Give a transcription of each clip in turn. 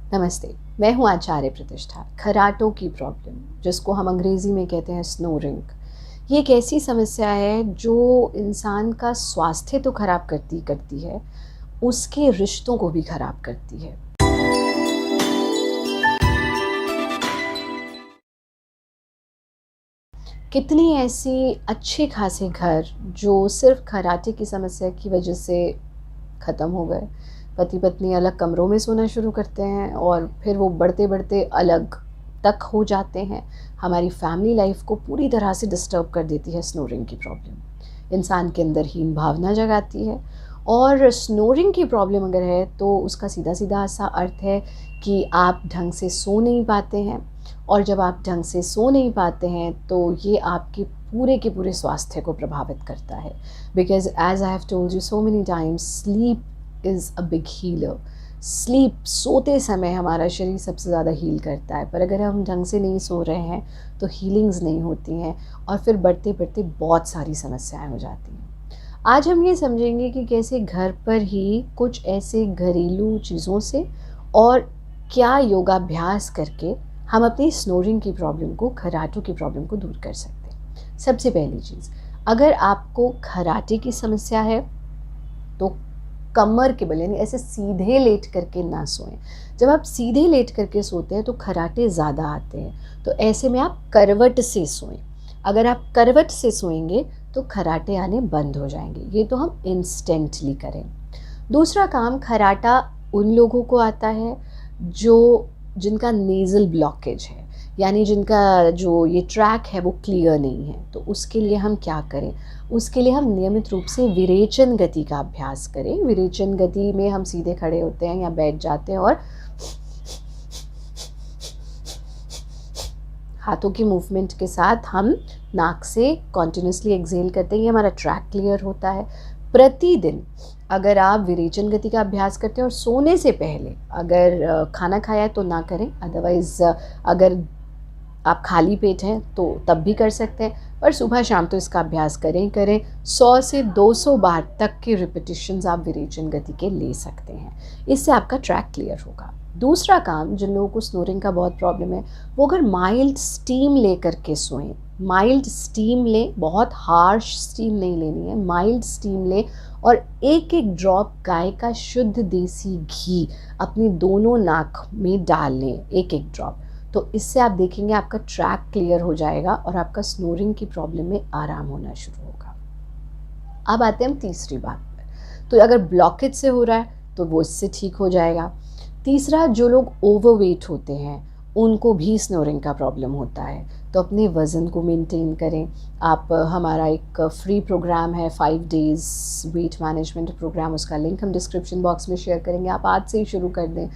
नमस्ते, मैं हूँ आचार्य प्रतिष्ठा। खर्राटों की प्रॉब्लम, जिसको हम अंग्रेज़ी में कहते हैं स्नोरिंग, ये एक ऐसी समस्या है जो इंसान का स्वास्थ्य तो खराब करती करती है, उसके रिश्तों को भी खराब करती है। कितनी ऐसी अच्छे खासे घर जो सिर्फ़ खर्राटे की समस्या की वजह से ख़त्म हो गए। पति-पत्नी अलग कमरों में सोना शुरू करते हैं और फिर वो बढ़ते-बढ़ते अलग तक हो जाते हैं। हमारी फैमिली लाइफ़ को पूरी तरह से डिस्टर्ब कर देती है स्नोरिंग की प्रॉब्लम। इंसान के अंदर हीन भावना जगाती है और स्नोरिंग की प्रॉब्लम अगर है तो उसका सीधा-सीधा सा अर्थ है कि आप ढंग से सो नहीं पाते हैं और जब आप ढंग से सो नहीं पाते हैं तो ये आपके पूरे के पूरे स्वास्थ्य को प्रभावित करता है। Because as I have told you so many times, sleep is a big healer. Sleep, सोते समय हमारा शरीर सबसे ज़्यादा हील करता है, पर अगर हम ढंग से नहीं सो रहे हैं तो हीलिंग्स नहीं होती हैं और फिर बढ़ते-बढ़ते बहुत सारी समस्याएँ हो जाती हैं। आज हम ये समझेंगे कि कैसे घर पर ही कुछ ऐसे घरेलू चीज़ों से और क्या योगाभ्यास करके हम अपनी स्नोरिंग की प्रॉब्लम को, खर्राटों की प्रॉब्लम को दूर कर सकते हैं। सबसे पहली चीज़, अगर आपको खर्राटे की समस्या है तो कमर के बल यानी ऐसे सीधे लेट करके ना सोएं। जब आप सीधे लेट करके सोते हैं तो खर्राटे ज़्यादा आते हैं, तो ऐसे में आप करवट से सोएं। अगर आप करवट से सोएंगे तो खर्राटे आने बंद हो जाएंगे। ये तो हम इंस्टेंटली करें। दूसरा काम, खर्राटा उन लोगों को आता है जिनका नेज़ल ब्लॉकेज है, यानी जिनका जो ये ट्रैक है वो क्लियर नहीं है। तो उसके लिए हम क्या करें? उसके लिए हम नियमित रूप से विरेचन गति का अभ्यास करें। विरेचन गति में हम सीधे खड़े होते हैं या बैठ जाते हैं और हाथों की मूवमेंट के साथ हम नाक से कॉन्टिन्यूसली एक्सहेल करते हैं। ये हमारा ट्रैक क्लियर होता है। प्रतिदिन अगर आप विरेचन गति का अभ्यास करते हैं और सोने से पहले अगर खाना खाया है तो ना करें, अदरवाइज़ अगर आप खाली पेट हैं तो तब भी कर सकते हैं, पर सुबह शाम तो इसका अभ्यास करें ही करें। 100 से 200 बार तक के रिपिटिशंस आप विरेचन गति के ले सकते हैं। इससे आपका ट्रैक क्लियर होगा। दूसरा काम, जिन लोगों को स्नोरिंग का बहुत प्रॉब्लम है, वो अगर माइल्ड स्टीम ले करके सोएं। माइल्ड स्टीम लें, बहुत हार्श स्टीम नहीं लेनी है, माइल्ड स्टीम लें और एक एक ड्रॉप गाय का शुद्ध देसी घी अपनी दोनों नाक में डाल लें, एक एक ड्रॉप। तो इससे आप देखेंगे आपका ट्रैक क्लियर हो जाएगा और आपका स्नोरिंग की प्रॉब्लम में आराम होना शुरू होगा। अब आते हैं हम तीसरी बात पर। तो अगर ब्लॉकेज से हो रहा है तो वो इससे ठीक हो जाएगा। तीसरा, जो लोग ओवरवेट होते हैं उनको भी स्नोरिंग का प्रॉब्लम होता है, तो अपने वज़न को मेंटेन करें। आप हमारा एक फ्री प्रोग्राम है 5 डेज़ वेट मैनेजमेंट प्रोग्राम, उसका लिंक हम डिस्क्रिप्शन बॉक्स में शेयर करेंगे। आप आज से ही शुरू कर दें।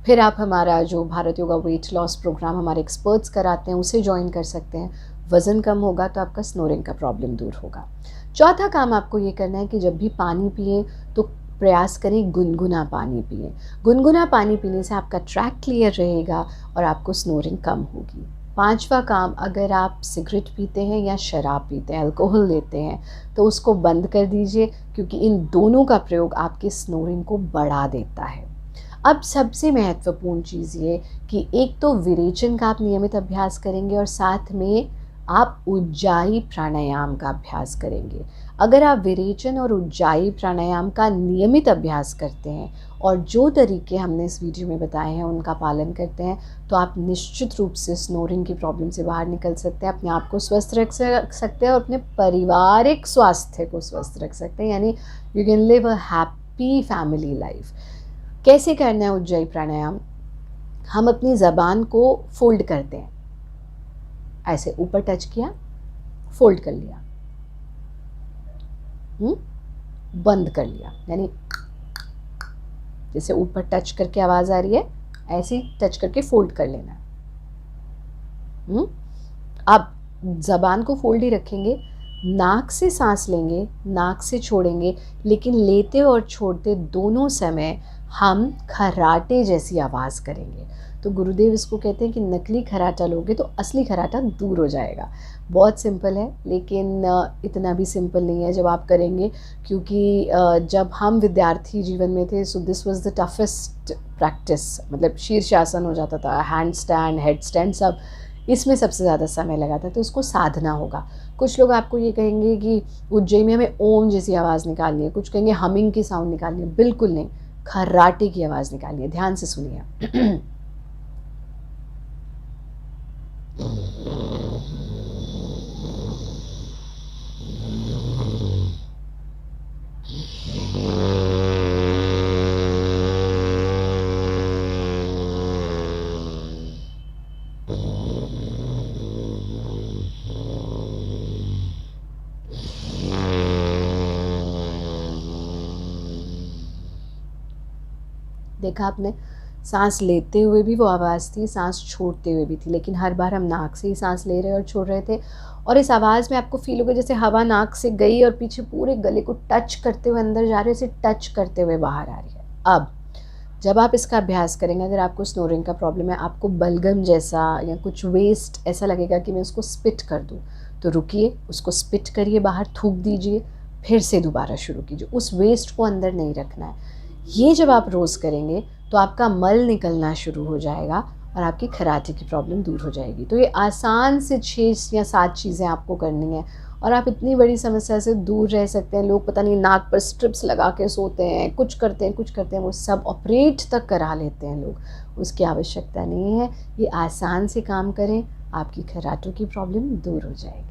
फिर आप हमारा जो Bharat yoga weight loss programme हमारे एक्सपर्ट्स कराते हैं उसे ज्वाइन कर सकते हैं। वज़न कम होगा तो आपका स्नोरिंग का प्रॉब्लम दूर होगा। चौथा काम आपको ये करना है कि जब भी पानी पिएं तो प्रयास करें गुनगुना पानी पिएं। गुनगुना पानी पीने से आपका ट्रैक क्लियर रहेगा और आपको स्नोरिंग कम होगी। पांचवा काम, अगर आप सिगरेट पीते हैं या शराब पीते हैं, अल्कोहल लेते हैं, तो उसको बंद कर दीजिए, क्योंकि इन दोनों का प्रयोग आपके स्नोरिंग को बढ़ा देता है। अब सबसे महत्वपूर्ण चीज़ ये कि एक तो विरेचन का आप नियमित अभ्यास करेंगे और साथ में आप उज्जाई प्राणायाम का अभ्यास करेंगे। अगर आप विरेचन और उज्जाई प्राणायाम का नियमित अभ्यास करते हैं और जो तरीके हमने इस वीडियो में बताए हैं उनका पालन करते हैं, तो आप निश्चित रूप से स्नोरिंग की प्रॉब्लम से बाहर निकल सकते हैं, अपने आप को स्वस्थ रख सकते हैं और अपने पारिवारिक स्वास्थ्य को स्वस्थ रख सकते हैं। यानी you can live a happy family life. कैसे करना है उज्जाई प्राणायाम? हम अपनी ज़बान को फोल्ड करते हैं, ऐसे ऊपर टच किया, फोल्ड कर लिया, बंद कर लिया, यानी जैसे ऊपर टच करके आवाज़ आ रही है ऐसे ही टच करके फोल्ड कर लेना। अब ज़बान को फोल्ड ही रखेंगे, नाक से सांस लेंगे, नाक से छोड़ेंगे, लेकिन लेते और छोड़ते दोनों समय हम खर्राटे जैसी आवाज़ करेंगे। तो गुरुदेव इसको कहते हैं कि नकली खर्राटा लोगे तो असली खर्राटा दूर हो जाएगा। बहुत सिंपल है, लेकिन इतना भी सिंपल नहीं है जब आप करेंगे, क्योंकि जब हम विद्यार्थी जीवन में थे, so this was the toughest practice, मतलब शीर्षासन हो जाता था, हैंड स्टैंड, हेड स्टैंड, सब इसमें सबसे ज़्यादा समय लगा था, तो उसको साधना होगा। कुछ लोग आपको ये कहेंगे कि उज्जैन में हमें ओम जैसी आवाज़ निकालनी है, कुछ कहेंगे हमिंग की साउंड निकालनी है, बिल्कुल नहीं, खर्राटे की आवाज़ निकालनी है। ध्यान से सुनिए। देखा आपने, सांस लेते हुए भी वो आवाज़ थी, सांस छोड़ते हुए भी थी, लेकिन हर बार हम नाक से ही सांस ले रहे और छोड़ रहे थे। और इस आवाज़ में आपको फील होगा जैसे हवा नाक से गई और पीछे पूरे गले को टच करते हुए अंदर जा रही है, इसे टच करते हुए बाहर आ रही है। अब जब आप इसका अभ्यास करेंगे, अगर आपको स्नोरिंग का प्रॉब्लम है, आपको बलगम जैसा या कुछ वेस्ट ऐसा लगेगा कि मैं उसको स्पिट कर दूँ, तो रुकिए, उसको स्पिट करिए, बाहर थूक दीजिए, फिर से दोबारा शुरू कीजिए। उस वेस्ट को अंदर नहीं रखना है। ये जब आप रोज़ करेंगे तो आपका मल निकलना शुरू हो जाएगा और आपकी खराटे की प्रॉब्लम दूर हो जाएगी। तो ये आसान से 6 या 7 चीज़ें आपको करनी है और आप इतनी बड़ी समस्या से दूर रह सकते हैं। लोग पता नहीं नाक पर स्ट्रिप्स लगा के सोते हैं, कुछ करते हैं, वो सब ऑपरेट तक करा लेते हैं लोग। उसकी आवश्यकता नहीं है। ये आसान से काम करें, आपकी खराटों की प्रॉब्लम दूर हो जाएगी।